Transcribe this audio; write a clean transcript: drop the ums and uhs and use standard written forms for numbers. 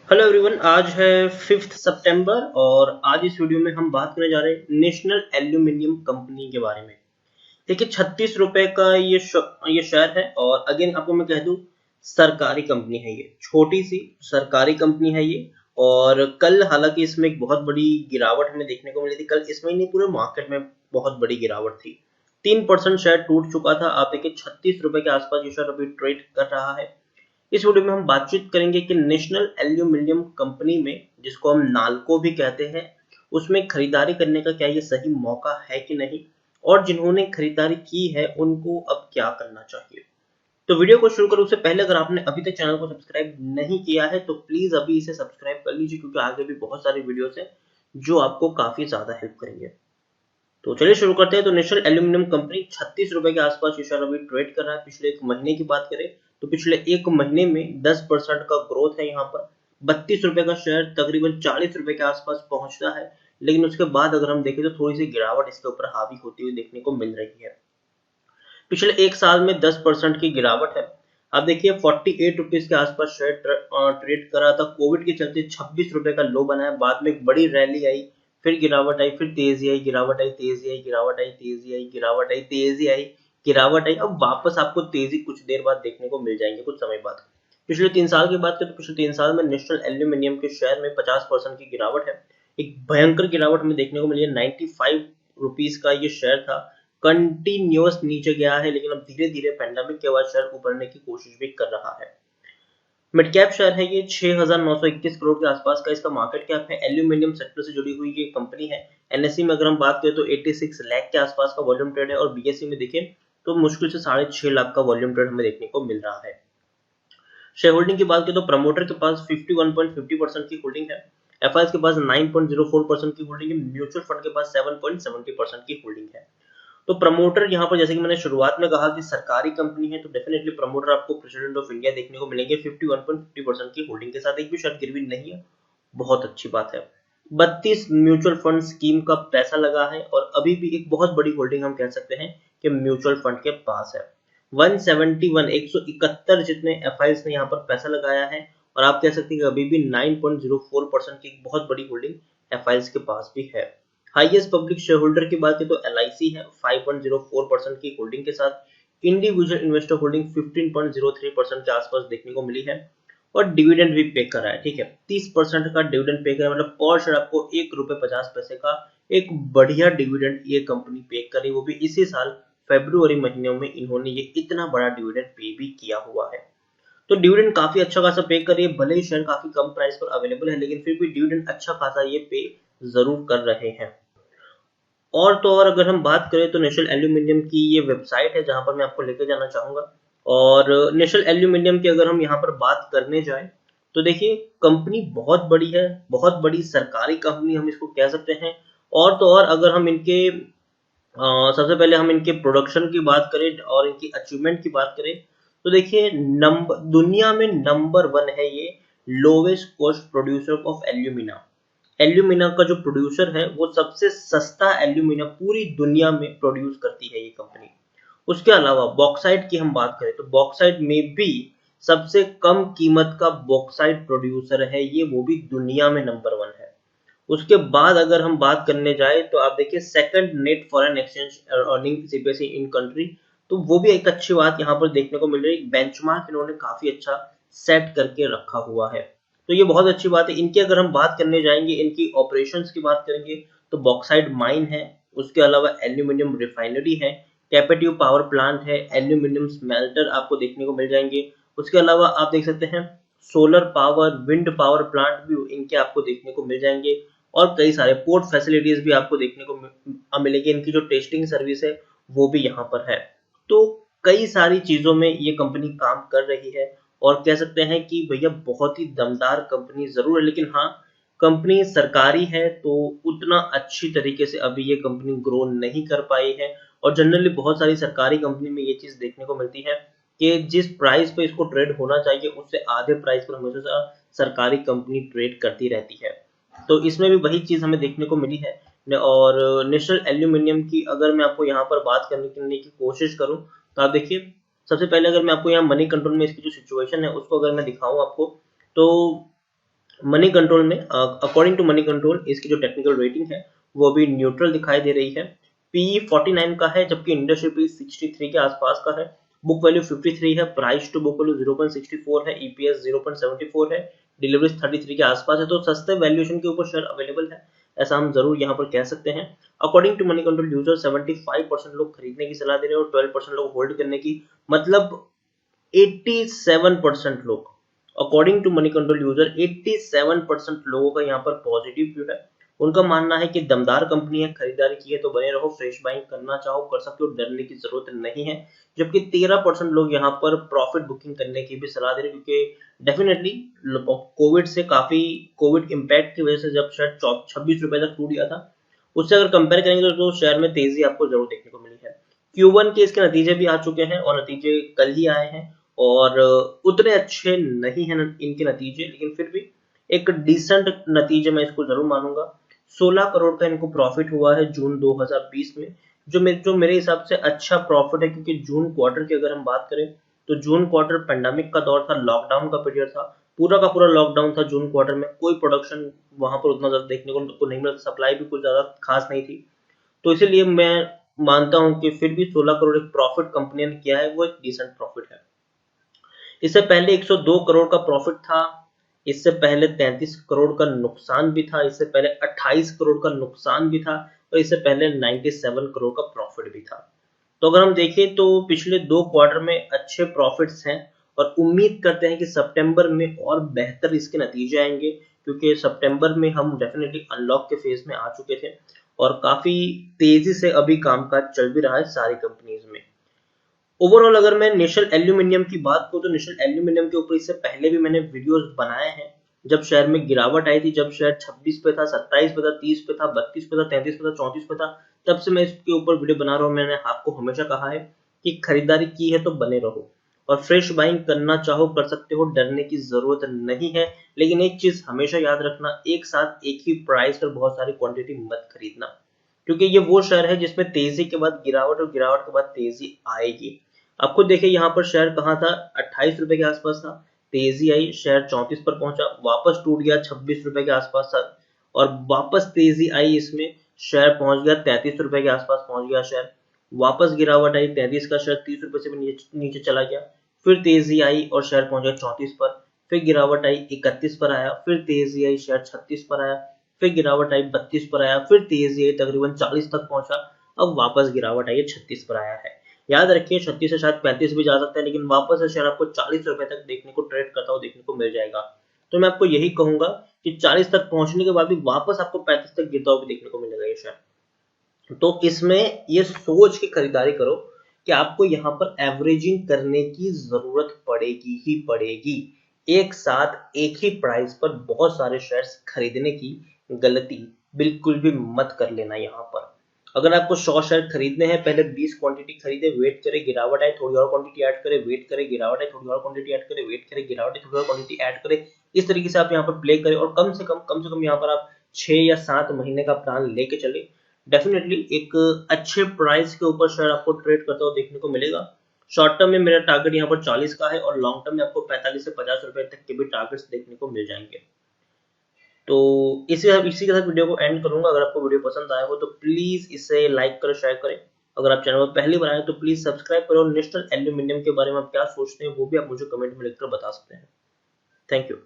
Hello everyone, आज है 5 सितंबर और आज इस वीडियो में हम बात करने जा रहे हैं नेशनल एल्यूमिनियम कंपनी के बारे में। देखिए 36 रुपए का ये शेयर है और अगेन आपको मैं कह दूं सरकारी कंपनी है, ये छोटी सी सरकारी कंपनी है ये। और कल हालांकि इसमें एक बहुत बड़ी गिरावट हमें देखने को मिली थी। कल इसमें ही नहीं, पूरे मार्केट में बहुत बड़ी गिरावट थी। 3% शेयर टूट चुका था। आप देखिए 36 रुपए के आसपास ये शेयर अभी ट्रेड कर रहा है। इस वीडियो में हम बातचीत करेंगे कि नेशनल एल्यूमिनियम कंपनी में, जिसको हम नाल्को भी कहते हैं, उसमें खरीदारी करने का क्या ये सही मौका है कि नहीं, और जिन्होंने खरीदारी की है उनको अब क्या करना चाहिए। तो वीडियो को शुरू करूं उससे पहले अगर आपने अभी तक चैनल को सब्सक्राइब नहीं किया है तो प्लीज अभी इसे सब्सक्राइब कर लीजिए, क्योंकि आगे भी बहुत सारी वीडियोस हैं जो आपको काफी ज्यादा हेल्प करेंगे। तो चलिए शुरू करते हैं। तो नेशनल एल्यूमिनियम कंपनी 36 रुपए के आसपास ये शेयर अभी ट्रेड कर रहा है। पिछले एक महीने की बात करें तो पिछले एक महीने में 10% का ग्रोथ है। यहाँ पर 32 रुपए का शेयर तकरीबन 40 रुपए के आसपास पहुंचता है, लेकिन उसके बाद अगर हम देखें तो थोड़ी सी गिरावट इसके ऊपर हावी होती हुई देखने को मिल रही है। पिछले एक साल में 10% की गिरावट है। आप देखिए 48 रुपीज के आसपास शेयर ट्रेड करा था। कोविड के चलते 26 रुपए का लो बनाया, बाद में एक बड़ी रैली आई, फिर गिरावट आई, फिर तेजी आई, गिरावट आई, तेजी आई, गिरावट आई, तेजी आई, गिरावट आई, तेजी आई, गिरावट आई। अब वापस आपको तेजी कुछ देर बाद देखने को मिल जाएंगे, कुछ समय बाद। पिछले 3 साल की बात करें तो पिछले 3 साल में नेशनल एल्यूमिनियम के शेयर में 50% की गिरावट है। एक भयंकर गिरावट हमें देखने को मिली है। 95 रुपीज का ये शेयर था, कंटिन्यूअस नीचे गया है, लेकिन अब धीरे धीरे पेंडेमिक के बाद शेयर उभरने की कोशिश भी कर रहा है। मिड कैप शेयर है ये 6,921 करोड़ के आसपास का इसका मार्केट कैप है। एल्यूमिनियम सेक्टर से जुड़ी हुई ये कंपनी है। एनएससी में अगर हम बात करें तो 86 लाख के आसपास का वॉल्यूम ट्रेड है, और बीएससी में देखें तो मुश्किल से 6.5 लाख का वॉल्यूम ट्रेड हमें देखने को मिल रहा है। शेयर होल्डिंग की बात करें तो प्रमोटर के पास 51.50% की होल्डिंग है, एफआईएस के पास 9.04% की होल्डिंग है, म्यूचुअल फंड के पास 7.70% की होल्डिंग है। तो प्रमोटर यहाँ पर, जैसे कि मैंने शुरुआत में कहा कि सरकारी कंपनी है, तो डेफिनेटली प्रमोटर आपको प्रेसिडेंट ऑफ इंडिया देखने को मिलेंगे 51.50% की होल्डिंग के साथ। एक भी शेयर गिरवी नहीं है, बहुत अच्छी बात है। 32 म्यूचुअल फंड स्कीम का पैसा लगा है, और अभी भी एक बहुत बड़ी होल्डिंग हम कह सकते हैं कि म्यूचुअल फंड के पास है। 171 जितने एफआईएस ने यहाँ पर पैसा लगाया है, और आप कह सकते हैं कि अभी भी 9.04% की बहुत बड़ी होल्डिंग एफआईएस के पास भी है। हाईएस्ट पब्लिक शेयर होल्डर की बात करें तो एलआईसी है 5.04% की होल्डिंग के साथ। इंडिविजुअल इन्वेस्टर होल्डिंग 15.03% के आसपास देखने को मिली है, और डिविडेंड भी पे कर रहा है। ठीक है, 30% का डिविडेंड पे कर रहा है, मतलब पर शेयर आपको ₹1.50 का एक बढ़िया डिविडेंड ये कंपनी पे कर रही है। वो भी इसी साल फरवरी महीने में इन्होंने ये इतना बड़ा डिविडेंड पे भी किया हुआ है। तो डिविडेंड काफी अच्छा खासा पे कर रही है। भले ही शेयर काफी कम प्राइस पर अवेलेबल है, लेकिन फिर भी डिविडेंड अच्छा खासा ये पे जरूर कर रहे हैं। और तो और अगर हम बात करें तो नेशनल एल्यूमिनियम की ये वेबसाइट है जहां पर मैं आपको लेकर जाना चाहूंगा। और नेशनल एल्यूमिनियम की अगर हम यहाँ पर बात करने जाएं तो देखिए कंपनी बहुत बड़ी है, बहुत बड़ी सरकारी कंपनी हम इसको कह सकते हैं। और तो और अगर हम इनके सबसे पहले हम इनके प्रोडक्शन की बात करें और इनकी अचीवमेंट की बात करें तो देखिए नंबर दुनिया में नंबर 1 है ये lowest cost producer of alumina. Alumina का जो प्रोड्यूसर है वो सबसे सस्ता एल्यूमिना पूरी दुनिया में प्रोड्यूस करती है ये कंपनी। उसके अलावा बॉक्साइट की हम बात करें तो बॉक्साइट में भी सबसे कम कीमत का बॉक्साइट प्रोड्यूसर है ये, वो भी दुनिया में नंबर 1 है। उसके बाद अगर हम बात करने जाए तो आप देखिए second net foreign exchange earning CPSE in country, तो वो भी एक अच्छी बात यहाँ पर देखने को मिल रही है। बेंचमार्क इन्होंने काफी अच्छा सेट करके रखा हुआ है, तो ये बहुत अच्छी बात है। इनकी अगर हम बात करने जाएंगे, इनकी ऑपरेशंस की बात करेंगे तो बॉक्साइट माइन है, उसके अलावा एल्यूमिनियम रिफाइनरी है, कैपेटिव पावर प्लांट है, एल्यूमिनियम स्मेल्टर आपको देखने को मिल जाएंगे। उसके अलावा आप देख सकते हैं solar power, wind power plant भी इनके आपको देखने को मिल जाएंगे, और कई सारे पोर्ट फैसिलिटीज भी आपको देखने को मिलेगी। इनकी जो टेस्टिंग सर्विस है वो भी यहाँ पर है। तो कई सारी चीजों में ये कंपनी काम कर रही है, और कह सकते हैं कि भैया बहुत ही दमदार कंपनी जरूर है। लेकिन हाँ, कंपनी सरकारी है तो उतना अच्छी तरीके से अभी ये कंपनी ग्रो नहीं कर पाई है। और जनरली बहुत सारी सरकारी कंपनी में ये चीज देखने को मिलती है कि जिस प्राइस पे इसको ट्रेड होना चाहिए उससे आधे प्राइस पर हमेशा सरकारी कंपनी ट्रेड करती रहती है। तो इसमें भी वही चीज हमें देखने को मिली है। और नेशनल एल्यूमिनियम की अगर मैं आपको यहाँ पर बात करने की कोशिश करूँ तो आप देखिए सबसे पहले अगर मैं आपको यहाँ मनी कंट्रोल में इसकी जो सिचुएशन है उसको अगर मैं दिखाऊं आपको, तो मनी कंट्रोल में अकॉर्डिंग टू मनी कंट्रोल इसकी जो टेक्निकल रेटिंग है वो अभी न्यूट्रल दिखाई दे रही है। पी 49 का है जबकि इंडस्ट्री पी 63 के आसपास का है। बुक वैल्यू 53 है, प्राइस टू बुक वैल्यू 0.64 है, ईपीएस 0.74 है, डिलीवरीज 33 के आसपास है। तो सस्ते वैल्यूएशन के ऊपर शेयर अवेलेबल है, ऐसा हम जरूर यहाँ पर कह सकते हैं। According to Moneycontrol user 75% लोग खरीदने की सलाह दे रहे हैं और 12% लोग होल्ड करने की, मतलब 87% लोग, according to Moneycontrol user 87% लोगों का यहाँ पर पॉजिटिव व्यू है। उनका मानना है कि दमदार कंपनी है, खरीदारी की है तो बने रहो, फ्रेश बाइंग करना चाहो कर सकते हो, डरने की जरूरत नहीं है। जबकि 13% लोग यहाँ पर प्रॉफिट बुकिंग करने की भी सलाह दे रहे हैं, क्योंकि डेफिनेटली कोविड से काफी, कोविड इम्पैक्ट की वजह से जब शेयर 26 रुपए तक टूट गया था, उससे अगर कंपेयर करेंगे तो शेयर में तेजी आपको जरूर देखने को मिली है। Q1 के इसके नतीजे भी आ चुके हैं और नतीजे कल ही आए हैं और उतने अच्छे नहीं हैं इनके नतीजे, लेकिन फिर भी एक डिसेंट नतीजे मैं इसको जरूर मानूंगा। 16 करोड़ का इनको प्रॉफिट हुआ है जून 2020 में, जो मेरे हिसाब से अच्छा प्रॉफिट है, क्योंकि जून क्वार्टर की अगर हम बात करें तो जून क्वार्टर पेंडेमिक का दौर था, लॉकडाउन का पीरियड था, पूरा का पूरा लॉकडाउन था जून क्वार्टर में, कोई प्रोडक्शन वहां पर उतना ज्यादा देखने को नहीं मिला, सप्लाई भी कुछ ज्यादा खास नहीं थी। तो इसीलिए मैं मानता हूं कि फिर भी 16 करोड़ एक प्रॉफिट कंपनी ने किया है, वो एक डिसेंट प्रॉफिट है। इससे पहले 102 करोड़ का प्रॉफिट था, इससे पहले 33 करोड़ का नुकसान भी था, इससे पहले 28 करोड़ का नुकसान भी था और इससे पहले 97 करोड़ का प्रॉफिट भी था। तो अगर हम देखें तो पिछले 2 क्वार्टर में अच्छे प्रॉफिट्स हैं और उम्मीद करते हैं कि सितंबर में और बेहतर इसके नतीजे आएंगे, क्योंकि सितंबर में हम डेफिनेटली अनलॉक के फेज में आ चुके थे और काफी तेजी से अभी कामकाज चल भी रहा है सारी कंपनीज में। ओवरऑल अगर मैं नेशनल एल्यूमिनियम की बात करूं तो नेशनल एल्यूमिनियम के ऊपर इससे पहले भी मैंने वीडियोस बनाए हैं, जब शेयर में गिरावट आई थी, जब शेयर 26 पे था, 27 पे था, 30 पे था, 32 पे था, 33 पे था, 34 पे था, तब से मैं इसके ऊपर वीडियो बना रहा हूं। मैंने आपको हमेशा कहा है कि खरीदारी की है तो बने रहो और फ्रेश बाइंग करना चाहो कर सकते हो, डरने की जरूरत नहीं है। लेकिन एक चीज हमेशा याद रखना, एक साथ एक ही प्राइस पर बहुत सारी क्वांटिटी मत खरीदना, क्योंकि ये वो शेयर है जिसमें तेजी के बाद गिरावट और गिरावट के बाद तेजी आएगी। आप खुद देखिए यहाँ पर शेयर कहाँ था, 28 रुपए के आसपास था, तेजी आई, शेयर 34 पर पहुंचा, वापस टूट गया, 26 रुपए के आसपास था और वापस तेजी आई, इसमें शेयर पहुंच गया 33 रुपए के आसपास पहुंच गया शेयर, वापस गिरावट आई, 33 का शेयर 30 रुपए से भी नीचे चला गया, फिर तेजी आई और शेयर पहुंच गया 34 पर, फिर गिरावट आई 31 पर आया, फिर तेजी आई, शेयर 36 पर आया, फिर गिरावट आई 32 पर आया, फिर तेजी आई तकरीबन 40 तक पहुंचा, अब वापस गिरावट आई 36 पर आया है। याद रखिए 36 से शायद 35 भी जा सकता है, लेकिन वापस से शेयर आपको 40 रुपए तक देखने को, ट्रेड करता हुआ देखने को मिल जाएगा। तो मैं आपको यही कहूंगा कि 40 तक पहुंचने के बाद भी वापस आपको 35 तक गिरता हुआ भी देखने को मिलेगा ये शेयर। तो इसमें ये सोच के खरीदारी करो कि आपको यहाँ पर एवरेजिंग करने की जरूरत पड़ेगी ही पड़ेगी। एक साथ एक ही प्राइस पर बहुत सारे शेयर्स खरीदने की गलती बिल्कुल भी मत कर लेना। यहाँ पर अगर आपको 100 शेयर खरीदने हैं, पहले 20 क्वांटिटी खरीदे, वेट करे गिरावट आए, थोड़ी और क्वांटिटी ऐड करे, वेट करे गिरावट आए, थोड़ी और क्वांटिटी ऐड करे, वेट करे गिरावट आए, थोड़ी और क्वांटिटी ऐड करे। इस तरीके से आप यहाँ पर प्ले करें और कम से कम यहाँ पर आप 6 या 7 महीने का प्लान लेके चले। डेफिनेटली एक अच्छे प्राइस के ऊपर शेयर आपको ट्रेड करता हुआ देखने को मिलेगा। शॉर्ट टर्म में मेरा टारगेट यहाँ पर 40 का है और लॉन्ग टर्म में आपको 45 से 50 रुपए तक के भी टारगेट्स देखने को मिल जाएंगे। तो इसी के साथ वीडियो को एंड करूंगा। अगर आपको वीडियो पसंद आया हो तो प्लीज इसे लाइक करें, शेयर करें। अगर आप चैनल पर पहली बार आए तो प्लीज सब्सक्राइब करो। नेशनल एल्यूमिनियम के बारे में आप क्या सोचते हैं वो भी आप मुझे कमेंट में लिखकर बता सकते हैं। Thank you.